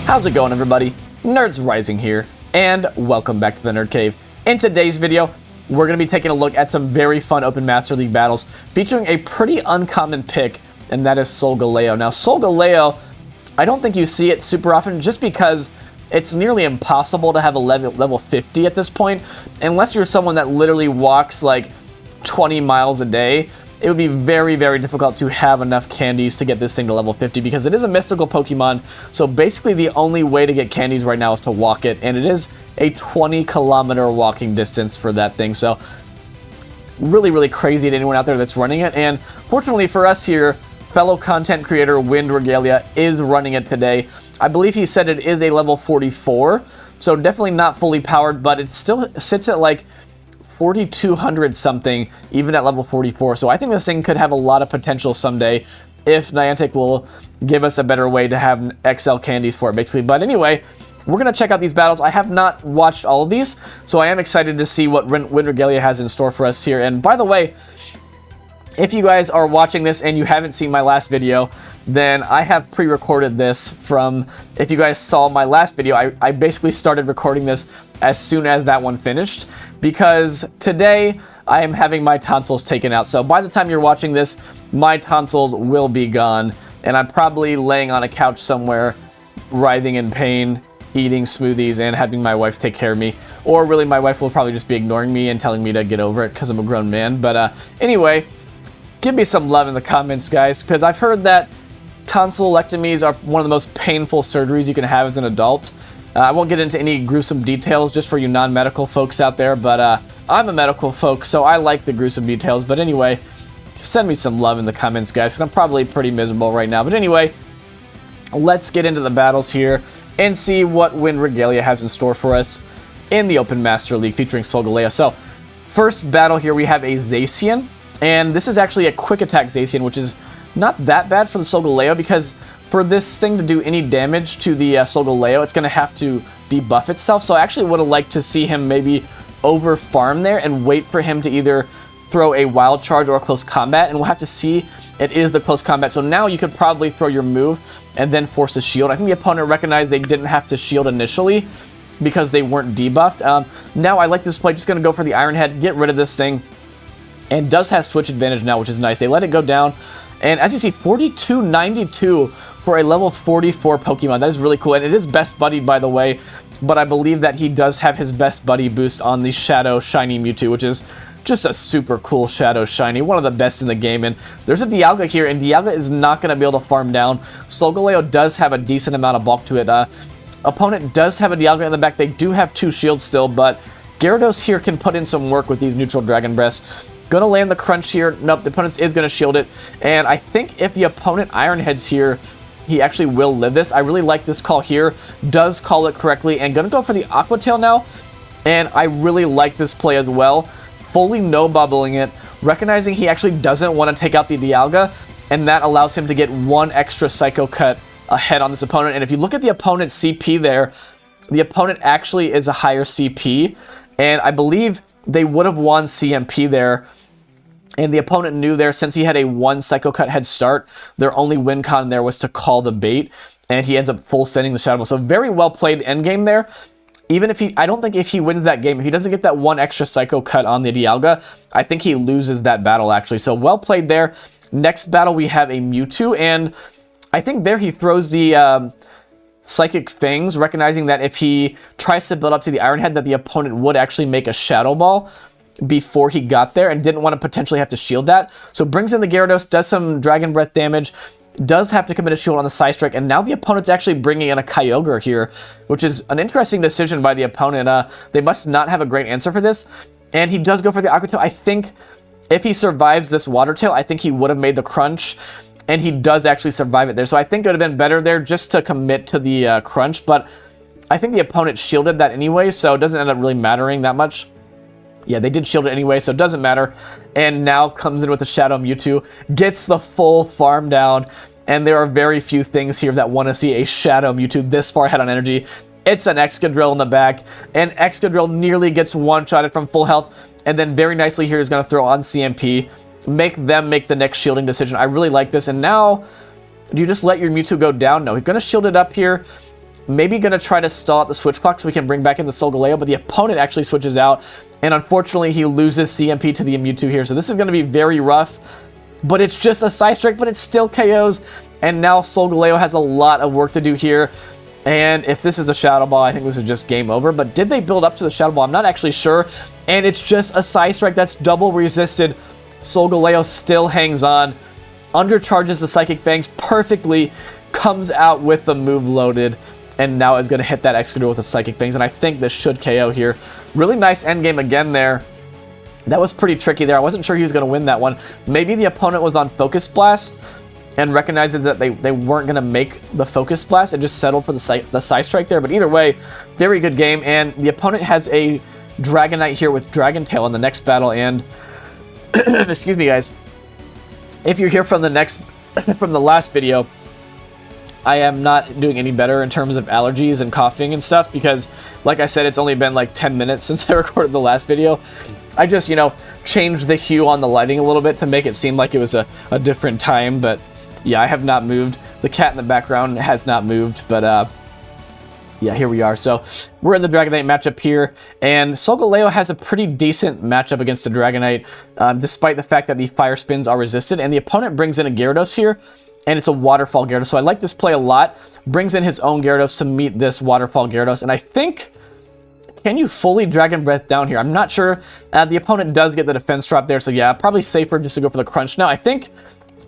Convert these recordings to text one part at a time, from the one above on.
How's it going, everybody? Nerds Rising here, and welcome back to the Nerd Cave. In today's video, we're going to be taking a look at some very fun Open Master League battles featuring a pretty uncommon pick, and that is Solgaleo. Now, Solgaleo, I don't think you see it super often just because it's nearly impossible to have a level 50 at this point, unless you're someone that literally walks like 20 miles a day. It would be very, very difficult to have enough candies to get this thing to level 50 because it is a mystical Pokemon. So basically the only way to get candies right now is to walk it, and it is a 20-kilometer walking distance for that thing. So really, really crazy to anyone out there that's running it. And fortunately for us here, fellow content creator WindRegalia is running it today. I believe he said it is a level 44, so definitely not fully powered, but it still sits at like 4,200 something, even at level 44. So I think this thing could have a lot of potential someday if Niantic will give us a better way to have XL candies for it, basically. But anyway, we're going to check out these battles. I have not watched all of these, so I am excited to see what WindRegalia has in store for us here. And by the way, if you guys are watching this and you haven't seen my last video, then I have pre-recorded this from, if you guys saw my last video, I basically started recording this as soon as that one finished, because today I am having my tonsils taken out. So by the time you're watching this, my tonsils will be gone, and I'm probably laying on a couch somewhere, writhing in pain, eating smoothies, and having my wife take care of me. Or really, my wife will probably just be ignoring me and telling me to get over it because I'm a grown man. But anyway, give me some love in the comments, guys, because I've heard that tonsillectomies are one of the most painful surgeries you can have as an adult. I won't get into any gruesome details just for you non-medical folks out there, but I'm a medical folk, so I like the gruesome details. But anyway, send me some love in the comments, guys, because I'm probably pretty miserable right now. But anyway, let's get into the battles here and see what WindRegalia has in store for us in the Open Master League featuring Solgaleo. So, first battle here, we have a Zacian. And this is actually a quick attack Zacian, which is not that bad for the Solgaleo, because for this thing to do any damage to the Solgaleo, it's going to have to debuff itself. So I actually would have liked to see him maybe over farm there and wait for him to either throw a wild charge or a close combat, and we'll have to see. It is the close combat, so now you could probably throw your move and then force a shield. I think the opponent recognized they didn't have to shield initially because they weren't debuffed. Now I like this play, just going to go for the Iron Head, get rid of this thing, and does have switch advantage now, which is nice. They let it go down, and as you see, 4292 for a level 44 Pokemon. That is really cool, and it is best buddied, by the way, but I believe that he does have his best buddy boost on the Shadow Shiny Mewtwo, which is just a super cool Shadow Shiny, one of the best in the game. And there's a Dialga here, and Dialga is not going to be able to farm down. Solgaleo does have a decent amount of bulk to it. Opponent does have a Dialga in the back. They do have 2 shields still, but Gyarados here can put in some work with these neutral Dragon Breaths. Gonna land the crunch here. Nope, the opponent is gonna shield it. And I think if the opponent Iron Heads here, he actually will live this. I really like this call here. Does call it correctly. And gonna go for the Aqua Tail now. And I really like this play as well. Fully no bubbling it. Recognizing he actually doesn't want to take out the Dialga. And that allows him to get 1 extra Psycho Cut ahead on this opponent. And if you look at the opponent's CP there, the opponent actually is a higher CP. And I believe they would have won CMP there. And the opponent knew there, since he had a 1 Psycho Cut head start, their only win con there was to call the bait, and he ends up full sending the Shadow Ball. So very well played endgame there. Even if I don't think if he wins that game, if he doesn't get that 1 extra Psycho Cut on the Dialga, I think he loses that battle actually. So well played there. Next battle we have a Mewtwo, and I think there he throws the Psychic Fangs, recognizing that if he tries to build up to the Iron Head, that the opponent would actually make a Shadow Ball before he got there, and didn't want to potentially have to shield that. So brings in the Gyarados, does some Dragon Breath damage, does have to commit a shield on the Side Strike, and now the opponent's actually bringing in a Kyogre here, which is an interesting decision by the opponent. They must not have a great answer for this, and he does go for the Aqua Tail. I think if he survives this Water Tail, I think he would have made the crunch, and he does actually survive it there. So I think it would have been better there just to commit to the crunch, but I think the opponent shielded that anyway, so it doesn't end up really mattering that much. Yeah, they did shield it anyway, so it doesn't matter. And now comes in with the Shadow Mewtwo, gets the full farm down, and there are very few things here that want to see a Shadow Mewtwo this far ahead on energy. It's an Excadrill in the back, and Excadrill nearly gets one-shotted from full health, and then very nicely here is going to throw on CMP, make them make the next shielding decision. I really like this, and now, do you just let your Mewtwo go down? No, he's going to shield it up here, Maybe going to try to stall out the switch clock so we can bring back in the Solgaleo, but the opponent actually switches out, and unfortunately he loses CMP to the Mewtwo here, so this is going to be very rough, but it's just a Side Strike, but it still KOs, and now Solgaleo has a lot of work to do here, and if this is a Shadow Ball, I think this is just game over, but did they build up to the Shadow Ball? I'm not actually sure, and it's just a Side Strike that's double resisted. Solgaleo still hangs on, undercharges the Psychic Fangs perfectly, comes out with the move loaded, and now is going to hit that Excadrill with the Psychic Fangs, and I think this should KO here. Really nice endgame again there. That was pretty tricky there. I wasn't sure he was going to win that one. Maybe the opponent was on Focus Blast and recognizes that they weren't going to make the Focus Blast and just settled for the Side Strike there. But either way, very good game, and the opponent has a Dragonite here with Dragon Tail in the next battle, and excuse me, guys. If you're here from the last video, I am not doing any better in terms of allergies and coughing and stuff because, like I said, it's only been like 10 minutes since I recorded the last video. I just, changed the hue on the lighting a little bit to make it seem like it was a different time, but yeah, I have not moved. The cat in the background has not moved, but yeah, here we are. So we're in the Dragonite matchup here, and Solgaleo has a pretty decent matchup against the Dragonite, despite the fact that the Fire Spins are resisted, and the opponent brings in a Gyarados here, and it's a Waterfall Gyarados, so I like this play a lot. Brings in his own Gyarados to meet this Waterfall Gyarados, and I think, can you fully Dragon Breath down here? I'm not sure. The opponent does get the defense drop there, so yeah, probably safer just to go for the crunch. Now, I think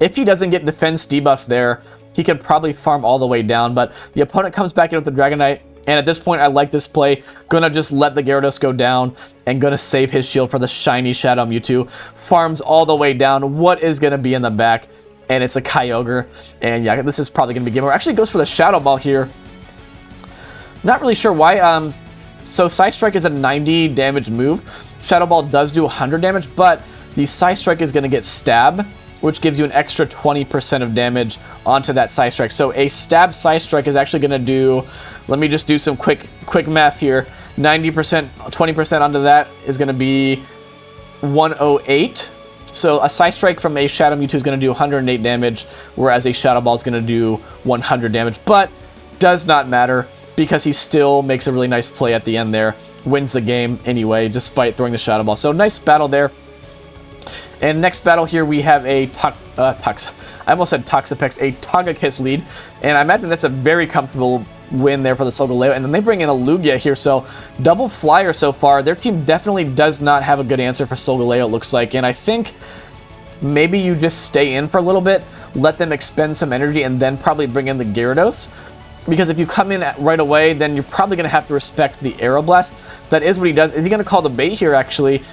if he doesn't get defense debuff there, he could probably farm all the way down, but the opponent comes back in with the Dragonite, and at this point, I like this play. Gonna just let the Gyarados go down, and gonna save his shield for the shiny Shadow Mewtwo. Farms all the way down. What is gonna be in the back? And it's a Kyogre, and yeah, this is probably going to be game over. Actually goes for the Shadow Ball here. Not really sure why. So Side Strike is a 90 damage move. Shadow Ball does do 100 damage, but the Side Strike is going to get Stab, which gives you an extra 20% of damage onto that Side Strike. So a Stab Side Strike is actually going to do, let me just do some quick math here. 90%, 20% onto that is going to be 108. So a Side Strike from a Shadow Mewtwo is going to do 108 damage, whereas a Shadow Ball is going to do 100 damage. But does not matter because he still makes a really nice play at the end there. Wins the game anyway, despite throwing the Shadow Ball. So nice battle there. And next battle here we have a Togekiss lead. And I imagine that's a very comfortable win there for the Solgaleo, and then they bring in a Lugia here, so double flyer so far. Their team definitely does not have a good answer for Solgaleo, it looks like, and I think maybe you just stay in for a little bit, let them expend some energy, and then probably bring in the Gyarados, because if you come in right away, then you're probably going to have to respect the Aeroblast. That is what he does. Is he going to call the bait here, actually?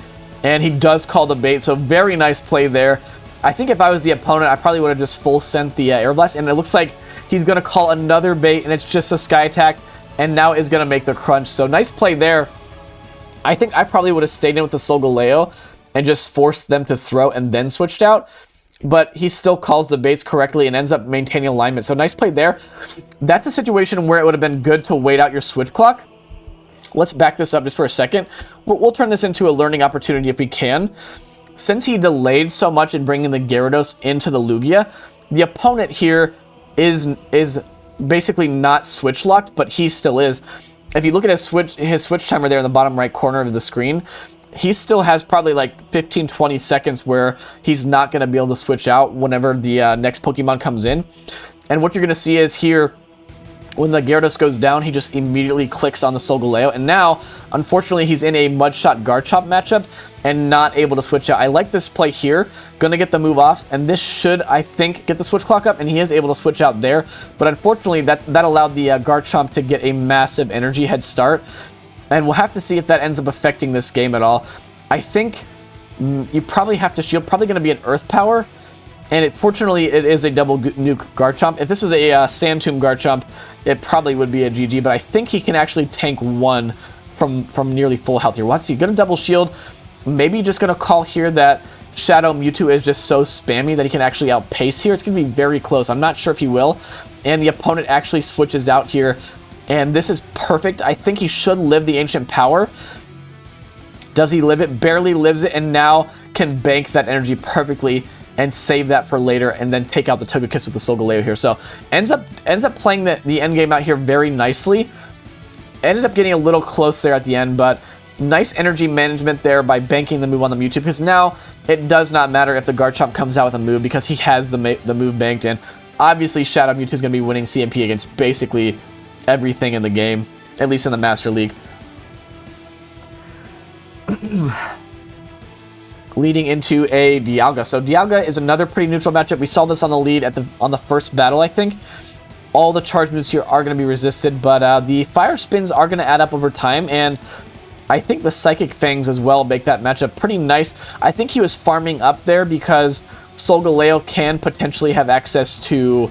And he does call the bait, so very nice play there. I think if I was the opponent, I probably would have just full sent the Aeroblast, and it looks like he's going to call another bait, and it's just a Sky Attack, and now is going to make the crunch. So nice play there. I think I probably would have stayed in with the Solgaleo and just forced them to throw and then switched out. But he still calls the baits correctly and ends up maintaining alignment. So nice play there. That's a situation where it would have been good to wait out your switch clock. Let's back this up just for a second. We'll turn this into a learning opportunity if we can. Since he delayed so much in bringing the Gyarados into the Lugia, the opponent here is basically not switch locked, but he still is. If you look at his switch timer there in the bottom right corner of the screen, he still has probably like 15-20 seconds where he's not going to be able to switch out whenever the next Pokemon comes in. And what you're going to see is here, when the Gyarados goes down, he just immediately clicks on the Solgaleo. And now, unfortunately, he's in a Mudshot Garchomp matchup and not able to switch out. I like this play here. Gonna get the move off, and this should, I think, get the switch clock up, and he is able to switch out there. But unfortunately, that allowed the Garchomp to get a massive energy head start. And we'll have to see if that ends up affecting this game at all. I think you probably have to shield. Probably going to be an Earth Power. And fortunately, it is a double nuke Garchomp. If this was a Sand Tomb Garchomp, it probably would be a GG. But I think he can actually tank one from nearly full health here. What's he going to double shield? Maybe just going to call here that Shadow Mewtwo is just so spammy that he can actually outpace here. It's going to be very close. I'm not sure if he will. And the opponent actually switches out here. And this is perfect. I think he should live the Ancient Power. Does he live it? Barely lives it. And now can bank that energy perfectly and save that for later, and then take out the Togekiss with the Solgaleo here. So ends up playing the end game out here very nicely. Ended up getting a little close there at the end, but nice energy management there by banking the move on the Mewtwo, because now it does not matter if the Garchomp comes out with a move because he has the move banked in. Obviously, Shadow Mewtwo is going to be winning CMP against basically everything in the game, at least in the Master League. Leading into a Dialga. So Dialga is another pretty neutral matchup. We saw this on the lead on the first battle, I think. All the charge moves here are going to be resisted, but the Fire Spins are going to add up over time, and I think the Psychic Fangs as well make that matchup pretty nice. I think he was farming up there because Solgaleo can potentially have access to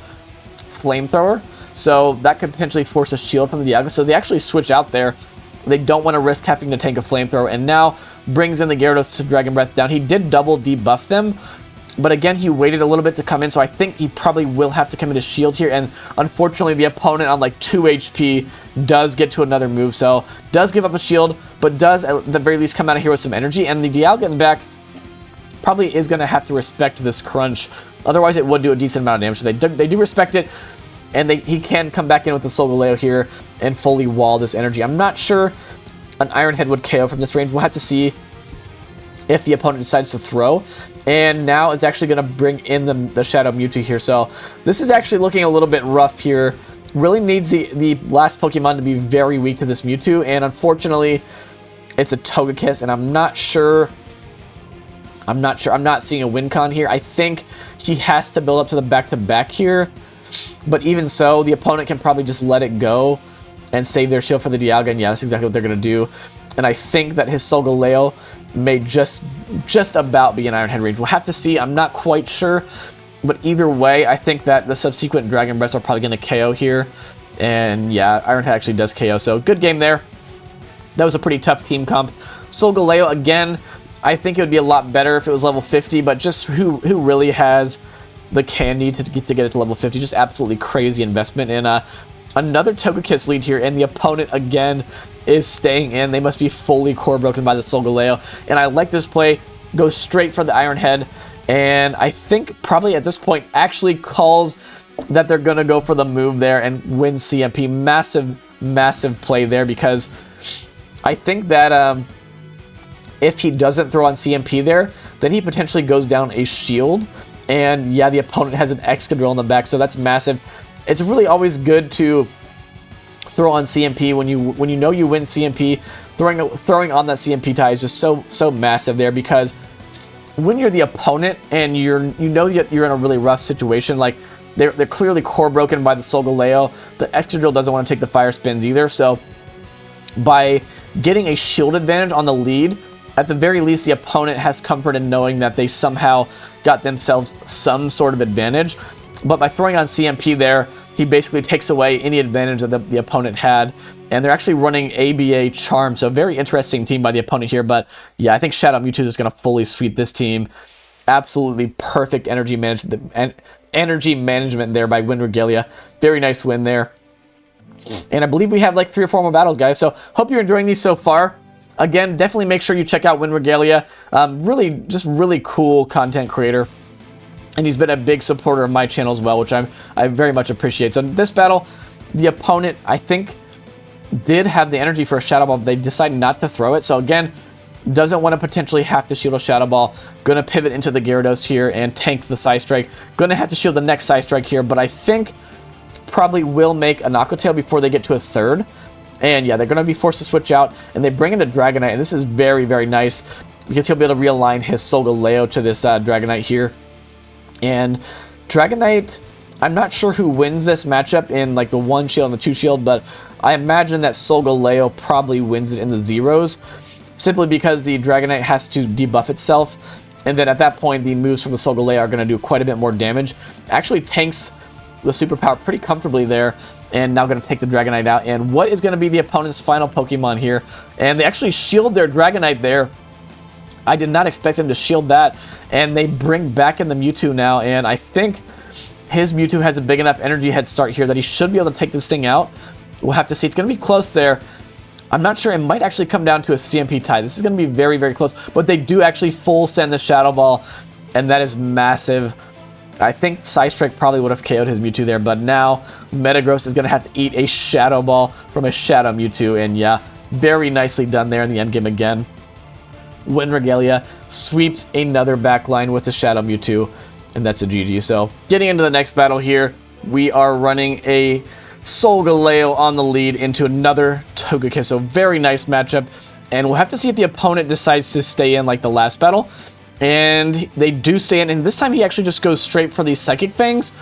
Flamethrower, so that could potentially force a shield from the Dialga. So they actually switch out there. They don't want to risk having to tank a Flamethrower, and now brings in the Gyarados to Dragon Breath down. He did double debuff them, but again, he waited a little bit to come in, so I think he probably will have to come into shield here, and unfortunately, the opponent on like 2 HP does get to another move, so does give up a shield, but does at the very least come out of here with some energy, and the Dialga in the back probably is going to have to respect this crunch. Otherwise, it would do a decent amount of damage, so they do respect it, and he can come back in with the Solgaleo here and fully wall this energy. I'm not sure an Iron Head would KO from this range. We'll have to see if the opponent decides to throw. And now it's actually going to bring in the Shadow Mewtwo here. So this is actually looking a little bit rough here. Really needs the last Pokemon to be very weak to this Mewtwo. And unfortunately, it's a Togekiss. And I'm not sure. I'm not seeing a win con here. I think he has to build up to the back-to-back here. But even so, the opponent can probably just let it go and save their shield for the Dialga, and yeah, that's exactly what they're going to do. And I think that his Solgaleo may just about be in Iron Head range. We'll have to see. I'm not quite sure. But either way, I think that the subsequent Dragon Breaths are probably going to KO here. And yeah, Iron Head actually does KO. So good game there. That was a pretty tough team comp. Solgaleo, again, I think it would be a lot better if it was level 50. But just who really has the candy to get it to level 50? Just absolutely crazy investment in another Togekiss lead here, and the opponent again is staying in. They must be fully core broken by the Solgaleo, and I like this play. Go straight for the Iron Head, and I think probably at this point actually calls that they're going to go for the move there and win CMP. Massive play there, because I think that if he doesn't throw on CMP there, then he potentially goes down a shield, and yeah, the opponent has an Excadrill in the back, so that's massive. It's really always good to throw on CMP when you know you win CMP. Throwing on that CMP tie is just so massive there, because when you're the opponent and you know you're in a really rough situation, like they're clearly core broken by the Solgaleo. The Excadrill doesn't want to take the Fire Spins either, so by getting a shield advantage on the lead, at the very least the opponent has comfort in knowing that they somehow got themselves some sort of advantage. But by throwing on CMP there, he basically takes away any advantage that the opponent had. And they're actually running ABA Charm, so very interesting team by the opponent here. But yeah, I think Shadow Mewtwo is going to fully sweep this team. Absolutely perfect energy management there by WindRegalia. Very nice win there. And I believe we have like 3 or 4 more battles, guys. So hope you're enjoying these so far. Again, definitely make sure you check out WindRegalia. Really cool content creator. And he's been a big supporter of my channel as well, which I very much appreciate. So in this battle, the opponent, I think, did have the energy for a Shadow Ball, but they decided not to throw it. So again, doesn't want to potentially have to shield a Shadow Ball. Going to pivot into the Gyarados here and tank the Psy Strike. Going to have to shield the next Psy Strike here, but I think probably will make a Knockout Tail before they get to a third. And yeah, they're going to be forced to switch out, and they bring in a Dragonite, and this is very nice, because he'll be able to realign his Solgaleo to this Dragonite here. And Dragonite, I'm not sure who wins this matchup in like the 1 shield and the 2 shield, but I imagine that Solgaleo probably wins it in the zeros, simply because the Dragonite has to debuff itself, and then at that point the moves from the Solgaleo are going to do quite a bit more damage. Actually tanks the superpower pretty comfortably there, and now going to take the Dragonite out. And what is going to be the opponent's final Pokemon here? And they actually shield their Dragonite there. I did not expect them to shield that, and they bring back in the Mewtwo now, and I think his Mewtwo has a big enough energy head start here that he should be able to take this thing out. We'll have to see. It's going to be close there. I'm not sure. It might actually come down to a CMP tie. This is going to be very close, but they do actually full send the Shadow Ball and that is massive. I think Psystrike probably would have KO'd his Mewtwo there, but now Metagross is going to have to eat a Shadow Ball from a Shadow Mewtwo, and yeah, very nicely done there in the endgame again. WindRegalia sweeps another backline with the Shadow Mewtwo, and that's a GG. So, getting into the next battle here, we are running a Solgaleo on the lead into another Togekiss, so very nice matchup, and we'll have to see if the opponent decides to stay in like the last battle. And they do stay in, and this time he actually just goes straight for these Psychic Fangs,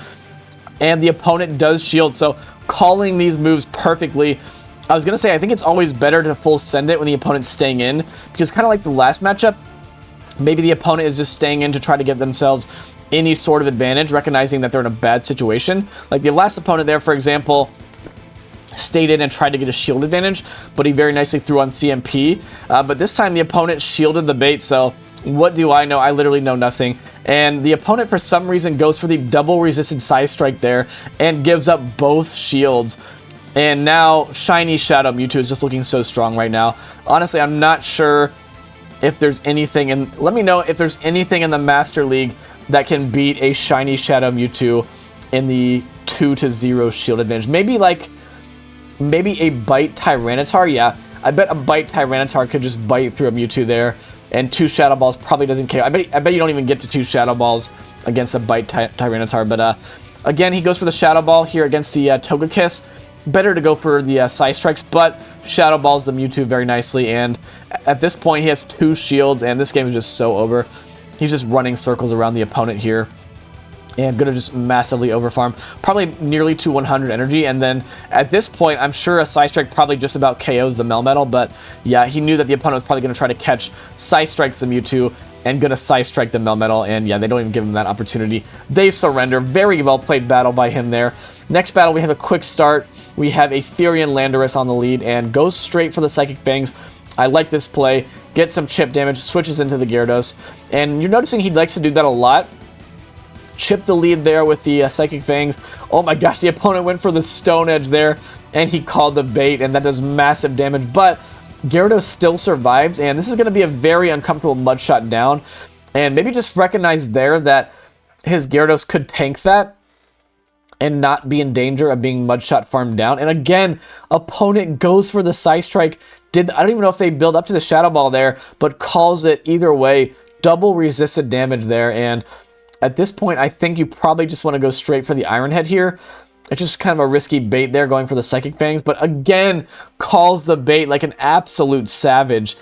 and the opponent does shield, so calling these moves perfectly. I was going to say, I think it's always better to full send it when the opponent's staying in, because kind of like the last matchup, maybe the opponent is just staying in to try to give themselves any sort of advantage, recognizing that they're in a bad situation. Like the last opponent there, for example, stayed in and tried to get a shield advantage, but he very nicely threw on CMP. But this time the opponent shielded the bait, so what do I know? I literally know nothing. And the opponent, for some reason, goes for the double resisted Psystrike there and gives up both shields. And now Shiny Shadow Mewtwo is just looking so strong right now. Honestly, I'm not sure if there's anything in... Let me know if there's anything in the Master League that can beat a Shiny Shadow Mewtwo in the 2-0 shield advantage. Maybe a Bite Tyranitar? Yeah, I bet a Bite Tyranitar could just bite through a Mewtwo there. And 2 Shadow Balls probably doesn't care. I bet you don't even get to 2 Shadow Balls against a Bite Tyranitar. But again, he goes for the Shadow Ball here against the Togekiss. Better to go for the Psystrikes, but Shadow Balls the Mewtwo very nicely. And at this point, he has 2 shields, and this game is just so over. He's just running circles around the opponent here. And going to just massively overfarm. Probably nearly to 100 energy. And then at this point, I'm sure a Psystrike probably just about KOs the Melmetal. But yeah, he knew that the opponent was probably going to try to catch Psystrikes the Mewtwo and going to Psystrike the Melmetal. And yeah, they don't even give him that opportunity. They surrender. Very well played battle by him there. Next battle, we have a quick start. We have a Therian Landorus on the lead and goes straight for the Psychic Fangs. I like this play. Gets some chip damage, switches into the Gyarados. And you're noticing he likes to do that a lot. Chip the lead there with the Psychic Fangs. Oh my gosh, the opponent went for the Stone Edge there, and he called the bait, and that does massive damage. But Gyarados still survives, and this is going to be a very uncomfortable mud shot down. And maybe just recognize there that his Gyarados could tank that and not be in danger of being mud shot farmed down. And again, opponent goes for the Psystrike. I don't even know if they build up to the Shadow Ball there, but calls it either way. Double resisted damage there, and at this point, I think you probably just want to go straight for the Iron Head here. It's just kind of a risky bait there, going for the Psychic Fangs, but again, calls the bait like an absolute savage.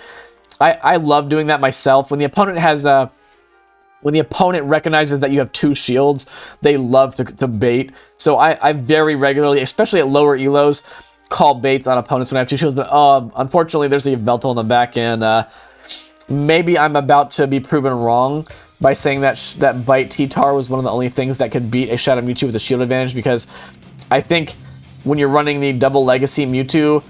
I love doing that myself. When the opponent has when the opponent recognizes that you have 2 shields, they love to bait. So I very regularly, especially at lower elos, call baits on opponents when I have 2 shields. But unfortunately, there's a Yveltal in the back, and maybe I'm about to be proven wrong by saying that Bite T-Tar was one of the only things that could beat a Shadow Mewtwo with a shield advantage, because I think when you're running the double Legacy Mewtwo,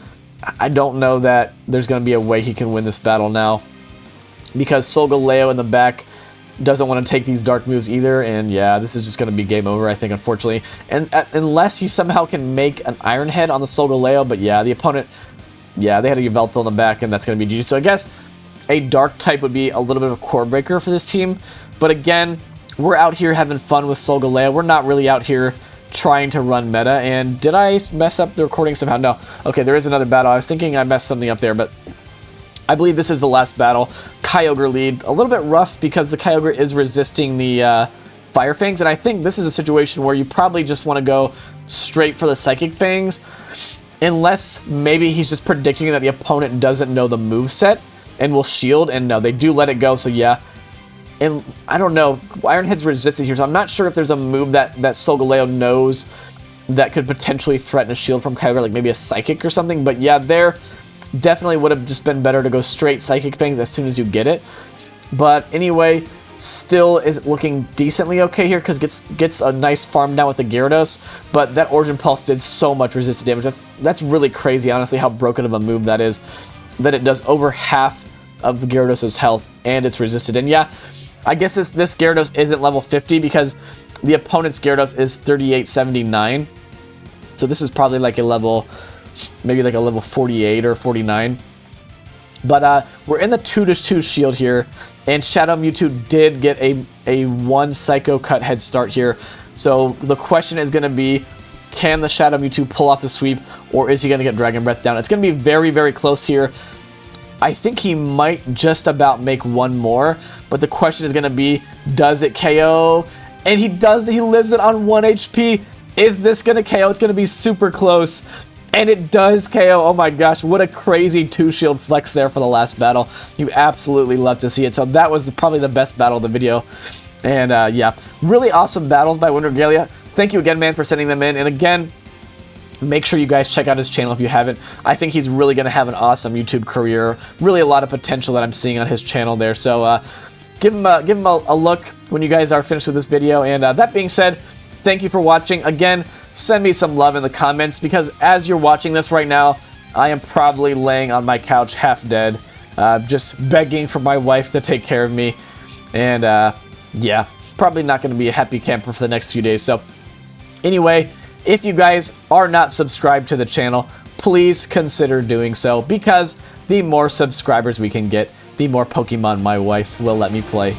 I don't know that there's going to be a way he can win this battle now, because Solgaleo in the back doesn't want to take these dark moves either, and yeah, this is just going to be game over, I think, unfortunately. And unless he somehow can make an Iron Head on the Solgaleo, but yeah, the opponent, yeah, they had a Yveltal in the back, and that's going to be GG. So I guess a dark type would be a little bit of a core breaker for this team. But again, we're out here having fun with Solgaleo. We're not really out here trying to run meta. And did I mess up the recording somehow? No. Okay, there is another battle. I was thinking I messed something up there, but I believe this is the last battle. Kyogre lead. A little bit rough because the Kyogre is resisting the Fire Fangs. And I think this is a situation where you probably just want to go straight for the Psychic Fangs. Unless maybe he's just predicting that the opponent doesn't know the moveset and will shield, and no, they do let it go, so yeah. And I don't know, Iron Head's resisted here, so I'm not sure if there's a move that Solgaleo knows that could potentially threaten a shield from Kyogre, like maybe a Psychic or something, but yeah, there definitely would have just been better to go straight Psychic Fangs as soon as you get it. But anyway, still is looking decently okay here, because gets a nice farm down with the Gyarados, but that Origin Pulse did so much resisted damage. That's really crazy, honestly, how broken of a move that is, that it does over half of Gyarados' health, and it's resisted. And yeah, I guess this Gyarados isn't level 50, because the opponent's Gyarados is 3879. So this is probably like a level, maybe like a level 48 or 49. But we're in the 2-2 shield here, and Shadow Mewtwo did get a 1 Psycho Cut head start here. So the question is going to be, can the Shadow Mewtwo pull off the sweep, or is he going to get Dragon Breath down? It's going to be very, very close here. I think he might just about make one more, but the question is going to be, does it KO? And he does. He lives it on 1 HP. Is this going to KO? It's going to be super close. And it does KO. Oh my gosh, what a crazy 2-shield flex there for the last battle. You absolutely love to see it. So that was probably the best battle of the video. And yeah, really awesome battles by WindRegalia. Thank you again, man, for sending them in. And again, make sure you guys check out his channel if you haven't. I think he's really going to have an awesome YouTube career. Really a lot of potential that I'm seeing on his channel there. So give him a look when you guys are finished with this video. And that being said, thank you for watching. Again, send me some love in the comments, because as you're watching this right now, I am probably laying on my couch half dead, just begging for my wife to take care of me. And yeah, probably not going to be a happy camper for the next few days. So anyway, if you guys are not subscribed to the channel, please consider doing so, because the more subscribers we can get, the more Pokemon my wife will let me play.